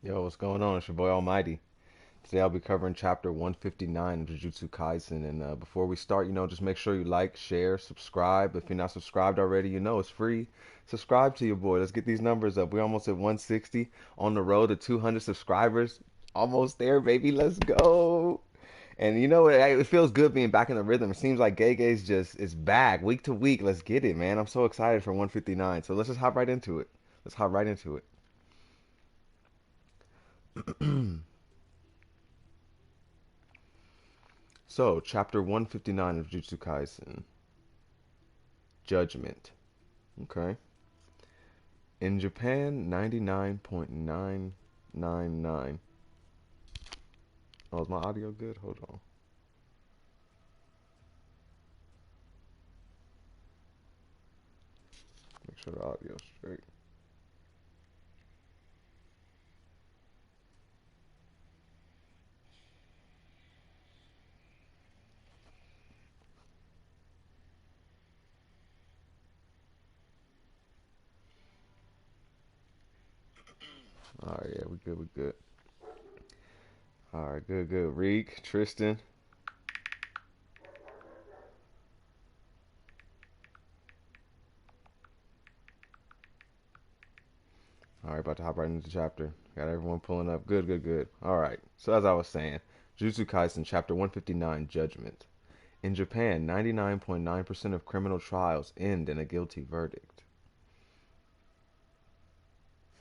Yo, what's going on? It's your boy Almighty. Today I'll be covering chapter 159 of Jujutsu Kaisen. And before we start, just make sure you like, share, subscribe. If you're not subscribed already, it's free. Subscribe to your boy. Let's get these numbers up. We're almost at 160 on the road to 200 subscribers. Almost there, baby. Let's go. And it feels good being back in the rhythm. It seems like Gege's just is back week to week. Let's get it, man. I'm so excited for 159. So let's just hop right into it. Let's hop right into it. So, chapter 159 of Jujutsu Kaisen, Judgment. Okay. In Japan, 99.999. Oh, is my audio good? Hold on. Make sure the audio's straight. Alright, yeah, we good, we good. Alright, good, good. Reek, Tristan. Alright, about to hop right into the chapter. Got everyone pulling up. Good, good, good. Alright, so as I was saying, Jujutsu Kaisen, chapter 159, Judgment. In Japan, 99.9% of criminal trials end in a guilty verdict.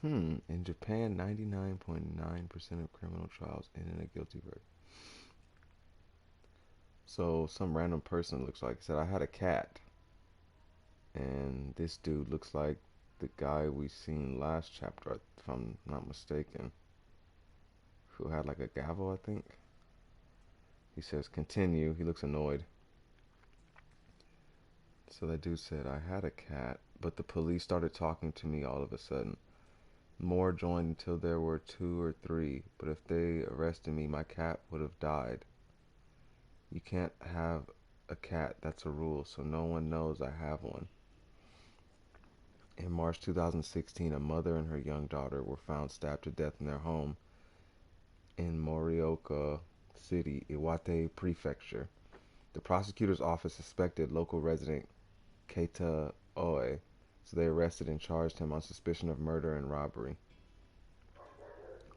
In Japan, 99.9% of criminal trials end in a guilty verdict. So, some random person looks like said, I had a cat. And this dude looks like the guy we seen last chapter, if I'm not mistaken, who had like a gavel, I think. He says, continue. He looks annoyed. So, that dude said, I had a cat, but the police started talking to me all of a sudden. More joined until there were two or three, but if they arrested me, my cat would have died. You can't have a cat, that's a rule, so no one knows I have one. In March 2016, a mother and her young daughter were found stabbed to death in their home in Morioka City, Iwate Prefecture. The prosecutor's office suspected local resident Keita Oe, so they arrested and charged him on suspicion of murder and robbery.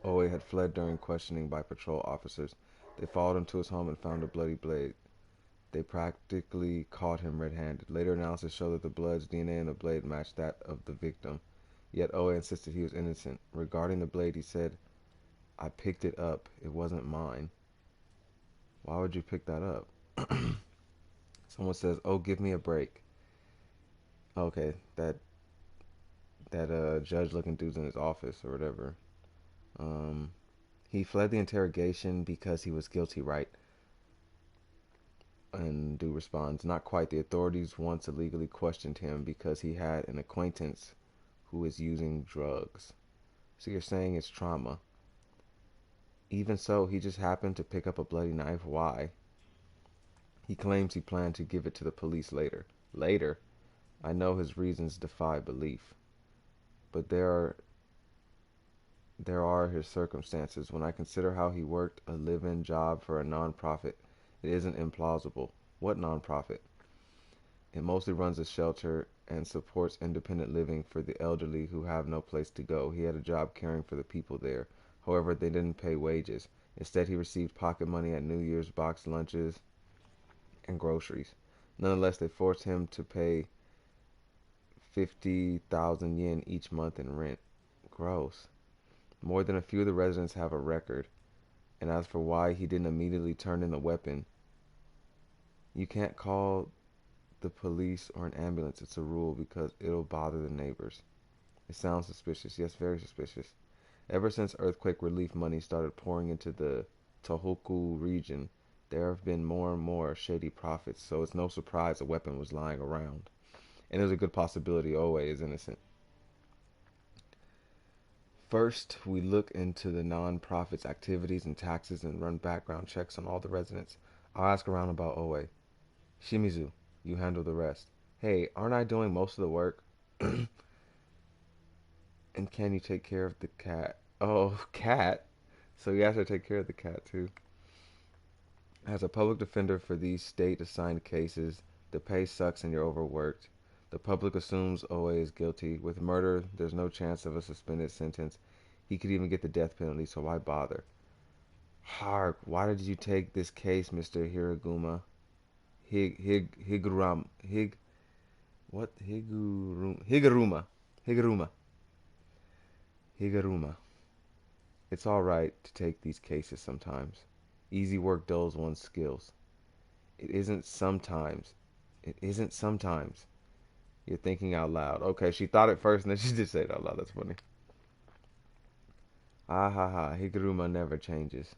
Oe had fled during questioning by patrol officers. They followed him to his home and found a bloody blade. They practically caught him red-handed. Later analysis showed that the blood's DNA in the blade matched that of the victim. Yet Oe insisted he was innocent. Regarding the blade, he said, I picked it up. It wasn't mine. Why would you pick that up? Someone says, oh, give me a break. Okay, that judge looking dude's in his office or whatever. Um, he fled the interrogation because he was guilty, right? And dude responds, not quite. The authorities once illegally questioned him because he had an acquaintance who is using drugs. So you're saying it's trauma. Even so, he just happened to pick up a bloody knife. Why? He claims he planned to give it to the police later. Later? I know his reasons defy belief. But there are his circumstances. When I consider how he worked a live-in job for a non-profit, it isn't implausible. What non-profit? It mostly runs a shelter and supports independent living for the elderly who have no place to go. He had a job caring for the people there. However, they didn't pay wages. Instead, he received pocket money at New Year's box lunches and groceries. Nonetheless, they forced him to pay 50,000 yen each month in rent. Gross. More than a few of the residents have a record. And as for why he didn't immediately turn in the weapon, you can't call the police or an ambulance. It's a rule because it'll bother the neighbors. It sounds suspicious. Yes, very suspicious. Ever since earthquake relief money started pouring into the Tohoku region, there have been more and more shady profits, so it's no surprise a weapon was lying around. And there's a good possibility Owe is innocent. First, we look into the non-profit's activities and taxes and run background checks on all the residents. I'll ask around about Owe. Shimizu, you handle the rest. Hey, aren't I doing most of the work? And can you take care of the cat? Oh, cat. So you have to take care of the cat too. As a public defender for these state-assigned cases, the pay sucks and you're overworked. The public assumes OA is guilty. With murder, there's no chance of a suspended sentence. He could even get the death penalty, so why bother? Hark, why did you take this case, Mr. Hiraguma? Higuram, what? Higuruma. Higuruma. It's alright to take these cases sometimes. Easy work dulls one's skills. It isn't sometimes. It isn't sometimes. You're thinking out loud. Okay, she thought it first and then she just said it out loud. That's funny. Ah ha ha. Higuruma never changes.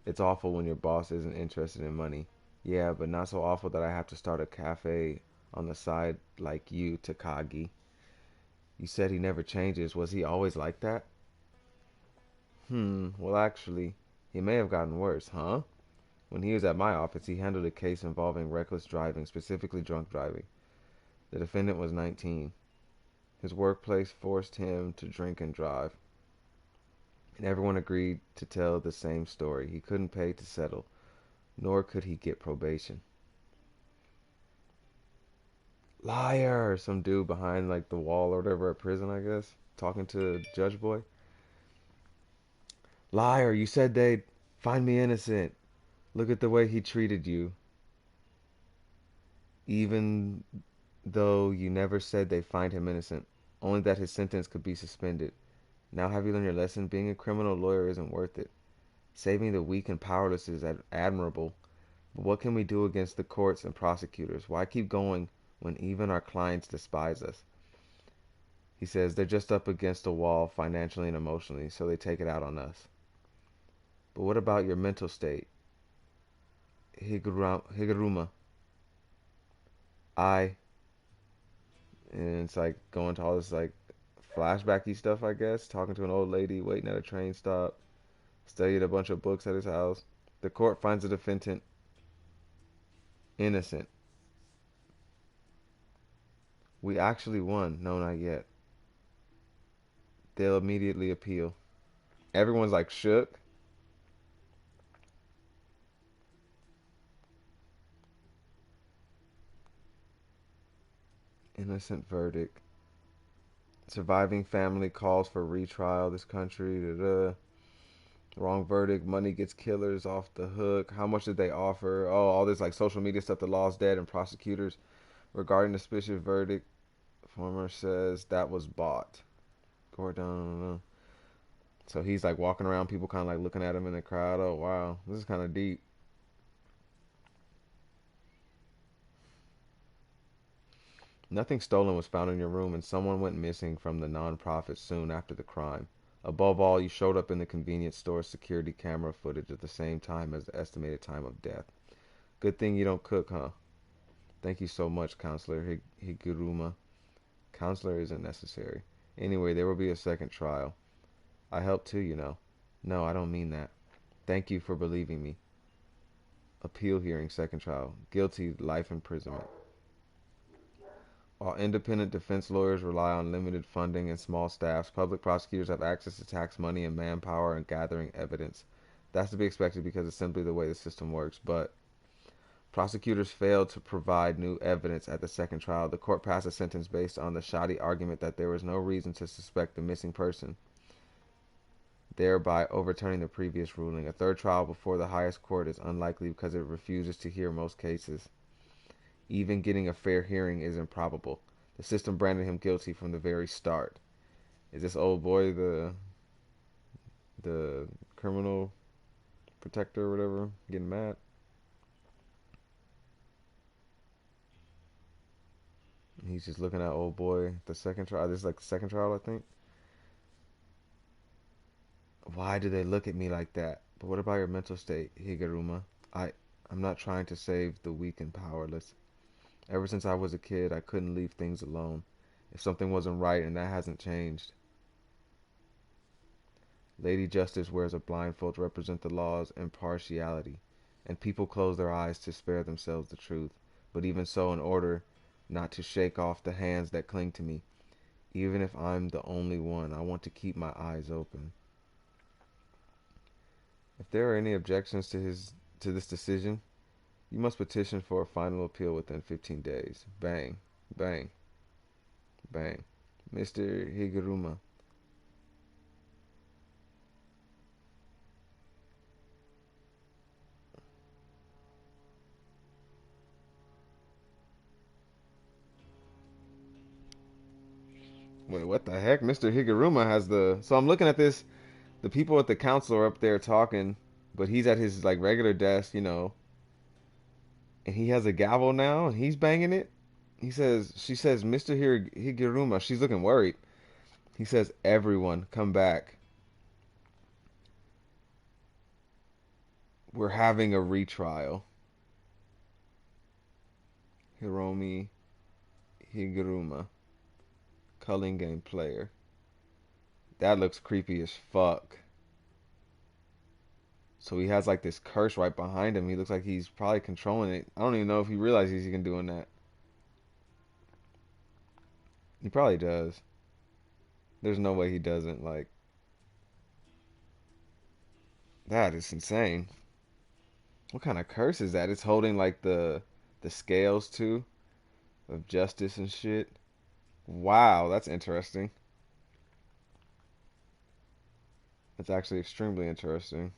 It's awful when your boss isn't interested in money. Yeah, but not so awful that I have to start a cafe on the side like you, Takagi. You said he never changes. Was he always like that? Well, actually, he may have gotten worse, huh? When he was at my office, he handled a case involving reckless driving, specifically drunk driving. The defendant was 19. His workplace forced him to drink and drive, and everyone agreed to tell the same story. He couldn't pay to settle, nor could he get probation. Liar! Some dude behind like the wall or whatever at prison, I guess, talking to Judge Boy. Liar! You said they'd find me innocent. Look at the way he treated you. Even though you never said they'd find him innocent, only that his sentence could be suspended. Now have you learned your lesson? Being a criminal lawyer isn't worth it. Saving the weak and powerless is admirable, but what can we do against the courts and prosecutors? Why keep going when even our clients despise us? He says they're just up against a wall financially and emotionally, so they take it out on us. But what about your mental state? Higuruma, I, and it's like going to all this like flashbacky stuff, I guess, talking to an old lady waiting at a train stop, studied a bunch of books at his house. The court finds the defendant innocent. We actually won. No, not yet. They'll immediately appeal. Everyone's like shook. Innocent verdict. Surviving family calls for retrial. This country. Da-da. Wrong verdict. Money gets killers off the hook. How much did they offer? Oh, all this like social media stuff. The law's dead and prosecutors regarding the suspicious verdict. Former says that was bought. Gordon. So he's like walking around, people kind of like looking at him in the crowd. Oh wow, this is kind of deep. Nothing stolen was found in your room, and someone went missing from the non-profit soon after the crime. Above all, you showed up in the convenience store security camera footage at the same time as the estimated time of death. Good thing you don't cook, huh? Thank you so much, Counselor Higuruma. Counselor isn't necessary. Anyway, there will be a second trial. I helped too, you know. No, I don't mean that. Thank you for believing me. Appeal hearing, second trial. Guilty, life imprisonment. While independent defense lawyers rely on limited funding and small staffs, public prosecutors have access to tax money and manpower and gathering evidence. That's to be expected because it's simply the way the system works. But prosecutors failed to provide new evidence at the second trial. The court passed a sentence based on the shoddy argument that there was no reason to suspect the missing person, thereby overturning the previous ruling. A third trial before the highest court is unlikely because it refuses to hear most cases. Even getting a fair hearing is improbable. The system branded him guilty from the very start. Is this old boy the criminal protector or whatever getting mad? He's just looking at old boy. The second trial. This is like the second trial, I think. Why do they look at me like that? But what about your mental state, Higuruma? I'm not trying to save the weak and powerless. Ever since I was a kid, I couldn't leave things alone. If something wasn't right, and that hasn't changed. Lady Justice wears a blindfold to represent the law's impartiality, and people close their eyes to spare themselves the truth. But even so, in order not to shake off the hands that cling to me, even if I'm the only one, I want to keep my eyes open. If there are any objections to this decision, you must petition for a final appeal within 15 days. Bang, bang, bang. Mr. Higuruma. Wait, what the heck? Mr. Higuruma has the. So I'm looking at this. The people at the council are up there talking, but he's at his like regular desk, and he has a gavel now, and he's banging it. She says, Mr. Higuruma. She's looking worried. He says, everyone, come back. We're having a retrial. Hiromi Higuruma, culling game player. That looks creepy as fuck. So he has like this curse right behind him. He looks like he's probably controlling it. I don't even know if he realizes he can doing that. He probably does. There's no way he doesn't. Like, that is insane. What kind of curse is that? It's holding like the scales too of justice and shit. Wow, that's interesting. That's actually extremely interesting.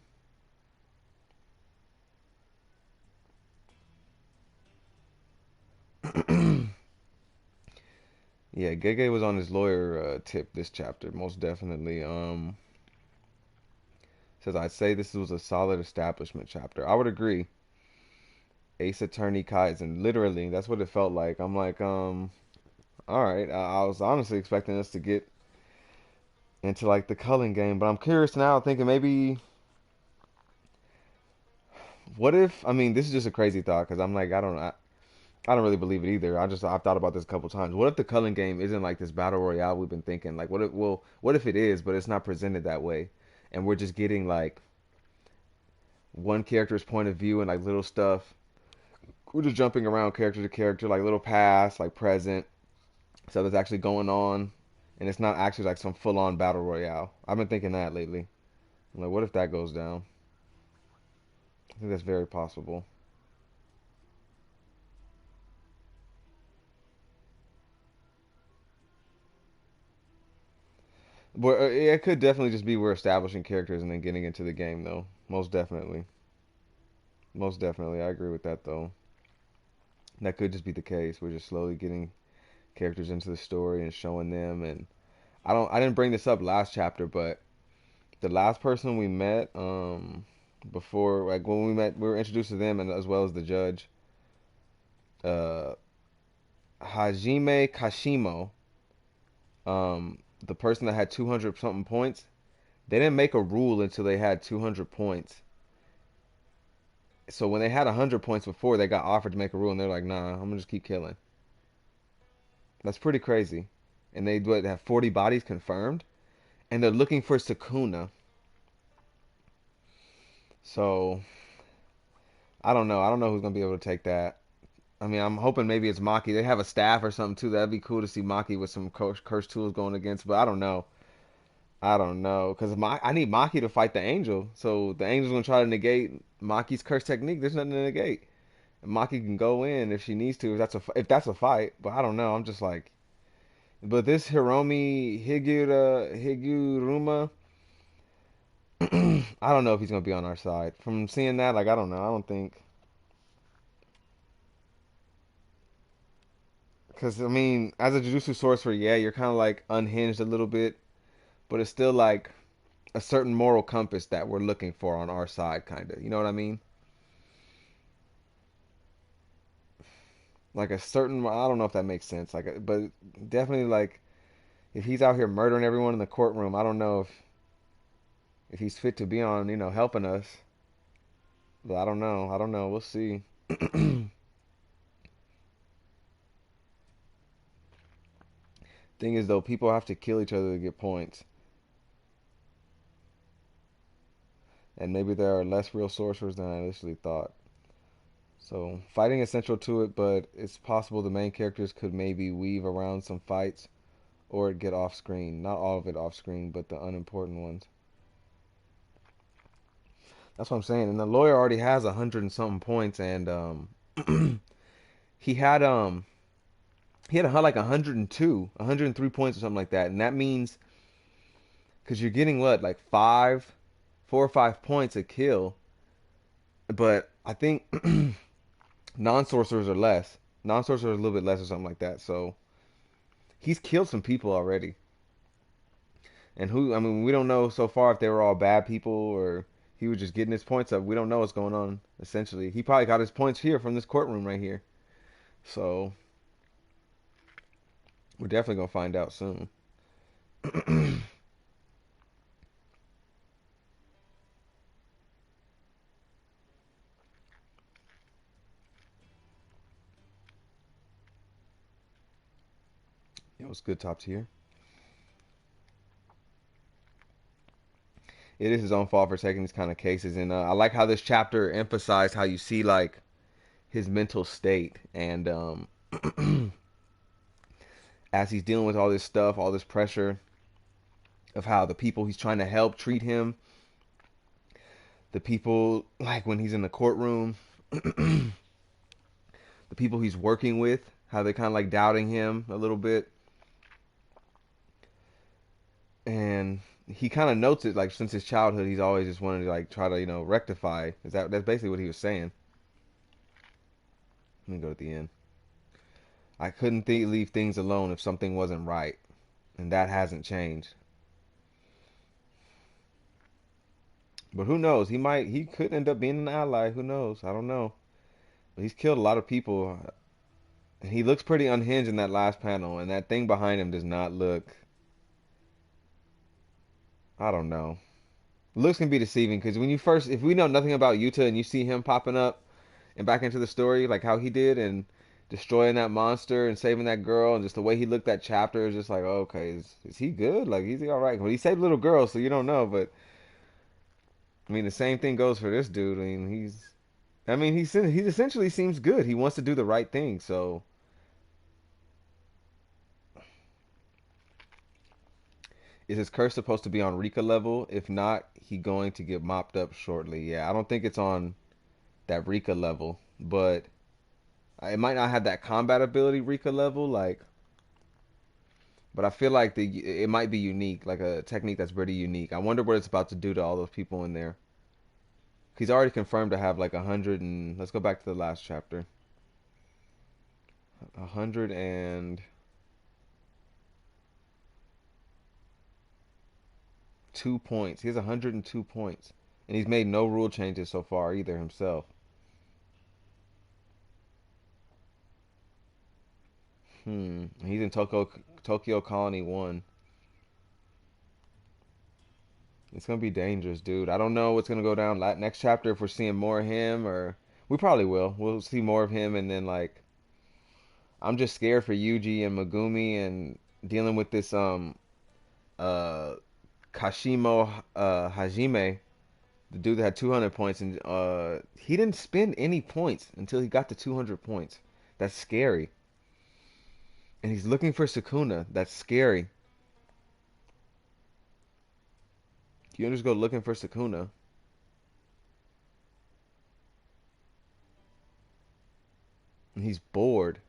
Yeah, Gege was on his lawyer tip this chapter, most definitely. Says I'd say this was a solid establishment chapter. I would agree. Ace Attorney Kaizen, literally, that's what it felt like. I'm like, all right. I was honestly expecting us to get into like the culling game, but I'm curious now, thinking maybe, what if? I mean, this is just a crazy thought because I'm like, I don't really believe it either. I've thought about this a couple times. What if the culling game isn't like this battle royale we've been thinking? Like, what if it is, but it's not presented that way, and we're just getting like one character's point of view and like little stuff. We're just jumping around character to character, like little past, like present, stuff that's actually going on, and it's not actually like some full on battle royale. I've been thinking that lately. I'm like, what if that goes down? I think that's very possible. But it could definitely just be we're establishing characters and then getting into the game, though. Most definitely. Most definitely. I agree with that, though. That could just be the case. We're just slowly getting characters into the story and showing them. And I didn't bring this up last chapter, but the last person we met, before, like when we met, we were introduced to them and as well as the judge, uh, Hajime Kashimo, the person that had 200 something points. They didn't make a rule until they had 200 points. So when they had 100 points before, they got offered to make a rule, and they're like, "Nah, I'm gonna just keep killing." That's pretty crazy. And they would have 40 bodies confirmed, and they're looking for Sukuna. So I don't know. I don't know who's gonna be able to take that. I mean, I'm hoping maybe it's Maki. They have a staff or something too. That'd be cool to see Maki with some curse tools going against. But I don't know. I don't know because I need Maki to fight the angel. So the angel's gonna try to negate Maki's curse technique. There's nothing to negate. Maki can go in if she needs to. If that's a fight, but I don't know. I'm just like, but this Higuruma, I don't know if he's gonna be on our side. From seeing that, like I don't know. I don't think because I mean, as a Jujutsu sorcerer, yeah, you're kind of like unhinged a little bit, but it's still like a certain moral compass that we're looking for on our side, kind of. You know what I mean? Like a certain, I don't know if that makes sense. Like, but definitely like if he's out here murdering everyone in the courtroom, I don't know if he's fit to be on, helping us. But I don't know. I don't know. We'll see. Thing is, though, people have to kill each other to get points, and maybe there are less real sorcerers than I initially thought. So fighting is central to it, but it's possible the main characters could maybe weave around some fights or get off screen. Not all of it off screen, but the unimportant ones. That's what I'm saying. And the lawyer already has 100 and something points, and he had he had like 102, 103 points or something like that, and that means because you're getting what like 4 or 5 points a kill, but I think non-sorcerers are less. Non-sorcerers are a little bit less or something like that. So he's killed some people already. And who, I mean, we don't know so far if they were all bad people or he was just getting his points up. We don't know what's going on, essentially. He probably got his points here from this courtroom right here. So we're definitely going to find out soon. It was good top tier. It is his own fault for taking these kind of cases. And I like how this chapter emphasized how you see, like, his mental state. And as he's dealing with all this stuff, all this pressure of how the people he's trying to help treat him, the people like when he's in the courtroom, the people he's working with, how they're kind of like doubting him a little bit, and he kind of notes it like since his childhood he's always just wanted to like try to rectify. That's basically what he was saying. Let me go to the end. I couldn't leave things alone if something wasn't right, and that hasn't changed. But who knows? He could end up being an ally. Who knows? I don't know. But he's killed a lot of people. He looks pretty unhinged in that last panel, and that thing behind him does not look. I don't know. Looks can be deceiving because if we know nothing about Yuta and you see him popping up and back into the story, like how he did and destroying that monster and saving that girl, and just the way he looked that chapter is just like, oh, okay, is he good? Like, is he all right? Well, he saved little girls, so you don't know. But I mean, the same thing goes for this dude. I mean, he essentially seems good. He wants to do the right thing, so. Is his curse supposed to be on Rika level? If not, he going to get mopped up shortly. Yeah, I don't think it's on that Rika level, but it might not have that combat ability Rika level, like. But I feel like it might be unique, like a technique that's pretty unique. I wonder what it's about to do to all those people in there. He's already confirmed to have like 100 and let's go back to the last chapter. 102 points. He has 102 points, and he's made no rule changes so far either himself. He's in Tokyo Colony 1. It's gonna be dangerous, dude. I don't know what's gonna go down next chapter if we're seeing more of him or we probably will. We'll see more of him and then like I'm just scared for Yuji and Megumi and dealing with this uh Kashimo Hajime, the dude that had 200 points and he didn't spend any points until he got to 200 points. That's scary. And he's looking for Sukuna. That's scary. You don't just go looking for Sukuna. And he's bored.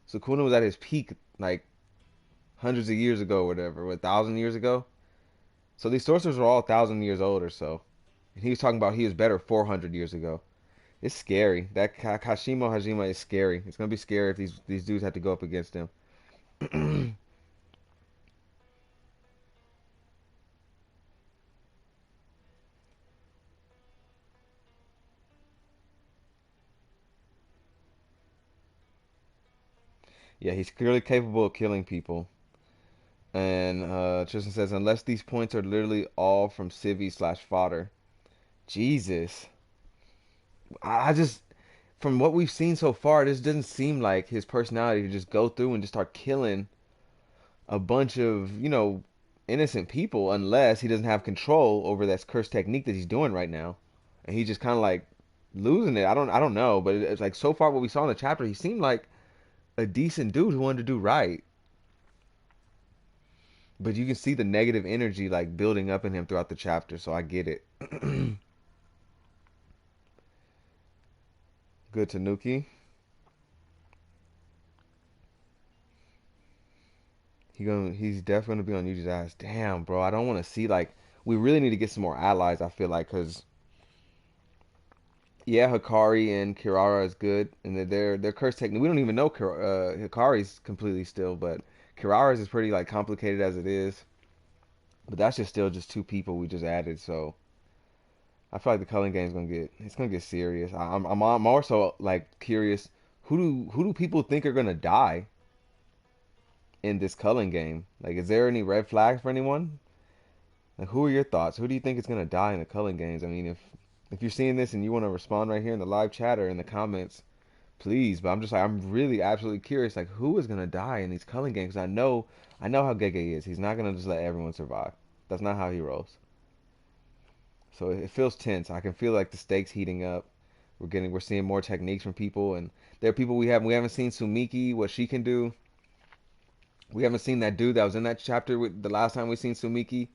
Sukuna was at his peak like hundreds of years ago, or whatever, what, 1,000 years ago. So these sorcerers were all 1,000 years old or so. And he was talking about he was better 400 years ago. It's scary. That Kashimo Hajime is scary. It's gonna be scary if these dudes have to go up against him. Yeah, he's clearly capable of killing people. And Tristan says, unless these points are literally all from Civi/fodder. Jesus. I just, from what we've seen so far, this doesn't seem like his personality to just go through and just start killing a bunch of, innocent people unless he doesn't have control over that cursed technique that he's doing right now. And he's just kind of like losing it. I don't know, but it's like so far what we saw in the chapter, he seemed like a decent dude who wanted to do right. But you can see the negative energy like building up in him throughout the chapter, so I get it. Good Tanuki. He's definitely gonna be on Yuji's ass. Damn, bro. I don't want to see like we really need to get some more allies. I feel like because yeah, Hikari and Kirara is good, and their curse technique. We don't even know Hikari's completely still, but Kirara's is pretty like complicated as it is. But that's just still just two people we just added. So I feel like the culling game's gonna get serious. I'm more so like curious who do people think are gonna die in this culling game? Like, is there any red flags for anyone? Like, who are your thoughts? Who do you think is gonna die in the culling games? I mean, if you're seeing this and you want to respond right here in the live chat or in the comments, please. But I'm just like I'm really absolutely curious. Like, who is gonna die in these culling games? 'Cause I know how Gege is. He's not gonna just let everyone survive. That's not how he rolls. So it feels tense. I can feel like the stakes heating up. We're seeing more techniques from people, and there are people we haven't seen Sumiki what she can do. We haven't seen that dude that was in that chapter with the last time we seen Sumiki.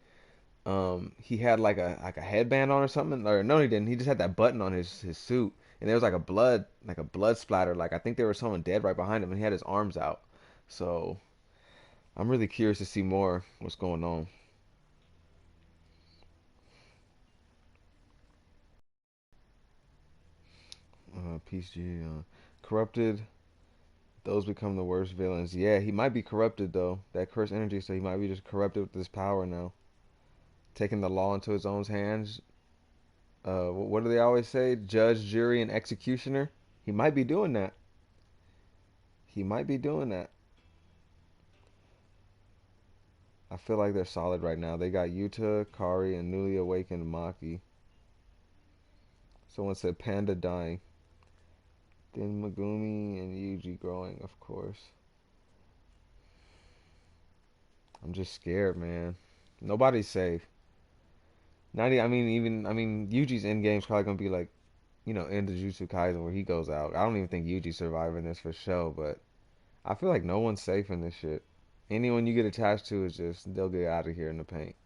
He had like a headband on or something. Or no, he didn't. He just had that button on his suit, and there was like a blood splatter. Like I think there was someone dead right behind him, and he had his arms out. So I'm really curious to see more what's going on. Peace G. Corrupted. Those become the worst villains. Yeah, he might be corrupted though. That cursed energy, so he might be just corrupted with this power now, taking the law into his own hands. What do they always say? Judge, jury, and executioner. He might be doing that. He might be doing that. I feel like they're solid right now. They got Yuta, Kari, and newly awakened Maki. Someone said Panda dying. Then Megumi and Yuji growing, of course. I'm just scared, man. Nobody's safe. Not, I mean, Yuji's end game's probably gonna be like, in the Jujutsu Kaisen where he goes out. I don't even think Yuji's surviving this for sure, but I feel like no one's safe in this shit. Anyone you get attached to is just they'll get out of here in the paint.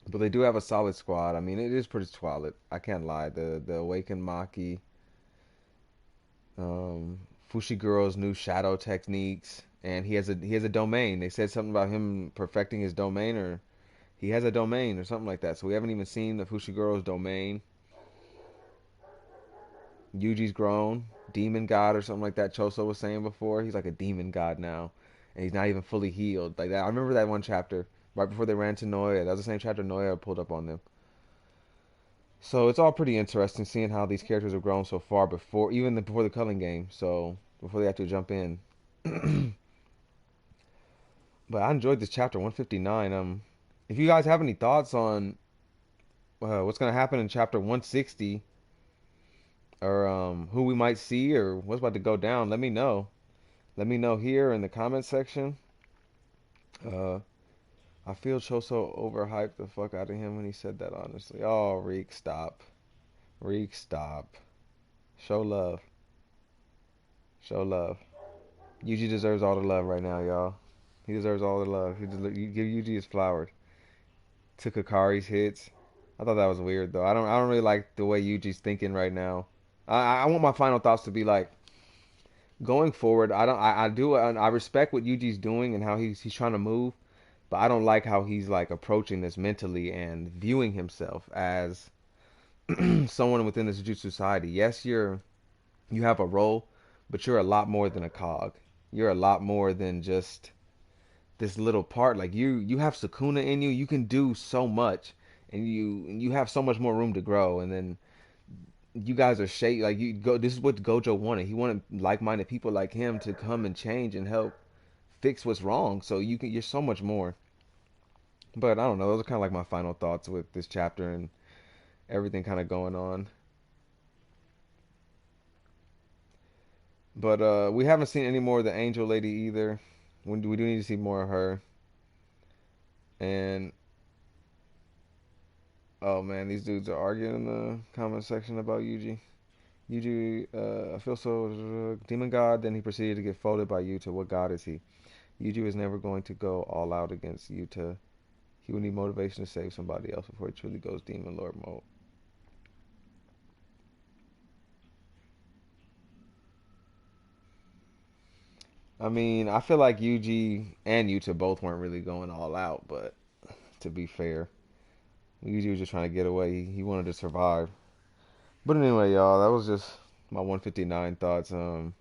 But they do have a solid squad. I mean, it is pretty solid. I can't lie. The Awakened Maki, um, Fushiguro's new shadow techniques, and he has a domain. They said something about him perfecting his domain, or he has a domain or something like that. So we haven't even seen the Fushiguro's domain. Yuji's grown, demon god or something like that. Choso was saying before, he's like a demon god now, and he's not even fully healed like that. I remember that one chapter right before they ran to Noya. That was the same chapter Noya pulled up on them. So it's all pretty interesting seeing how these characters have grown so far before before the culling game. So before they have to jump in. But I enjoyed this chapter 159. If you guys have any thoughts on what's gonna happen in chapter 160, or who we might see, or what's about to go down, let me know. Let me know here in the comment section. Uh, I feel Choso overhyped the fuck out of him when he said that. Honestly, oh Reek, stop. Reek, stop. Show love. Show love. Yuji deserves all the love right now, y'all. He deserves all the love. You give Yuji his flowers. Took Akari's hits. I thought that was weird though. I don't really like the way Yuji's thinking right now. I want my final thoughts to be like going forward. I don't. I do. I respect what Yuji's doing and how he's trying to move, but I don't like how he's like approaching this mentally and viewing himself as someone within this Jujutsu society. Yes, you have a role, but you're a lot more than a cog. You're a lot more than just this little part. Like you have Sukuna in you. You can do so much, and you have so much more room to grow. And then you guys are shaped like you go. This is what Gojo wanted. He wanted like-minded people like him to come and change and help fix what's wrong. So you're so much more. But I don't know. Those are kind of like my final thoughts with this chapter and everything kind of going on. But we haven't seen any more of the Angel Lady either. We do need to see more of her. And oh man, these dudes are arguing in the comment section about Yuji. Yuji, I feel so demon god. Then he proceeded to get folded by Yuta. What god is he? Yuji was never going to go all out against Yuta. He will need motivation to save somebody else before he truly goes demon lord mode. I mean, I feel like Yuji and Yuta both weren't really going all out, but to be fair, Yuji was just trying to get away. He wanted to survive. But anyway, y'all, that was just my 159 thoughts. Dang,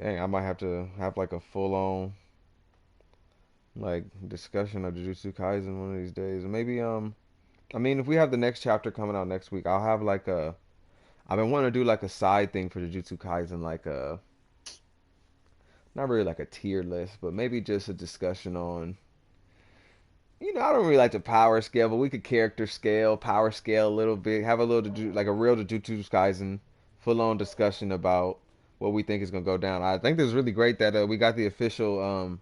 I might have to have like a full on like discussion of Jujutsu Kaisen one of these days. Maybe I mean, if we have the next chapter coming out next week, I'll have like a. I've been wanting to do like a side thing for Jujutsu Kaisen, like a not really like a tier list, but maybe just a discussion on. I don't really like the power scale, but we could character scale, power scale a little bit, have a little like a real Jujutsu Kaisen full on discussion about what we think is gonna go down. I think this is really great that we got the official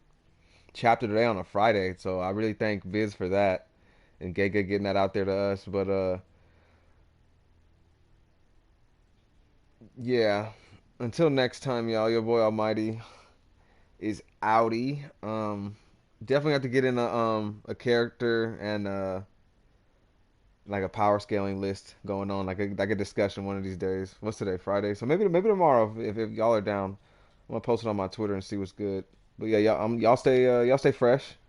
chapter today on a Friday, so I really thank Viz for that and Gege getting that out there to us. But yeah, until next time, y'all. Your boy Almighty is outie. Definitely have to get in a character and like a power scaling list going on, like a discussion one of these days. What's today? Friday. So maybe tomorrow if y'all are down, I'm gonna post it on my Twitter and see what's good. But yeah, y'all stay fresh.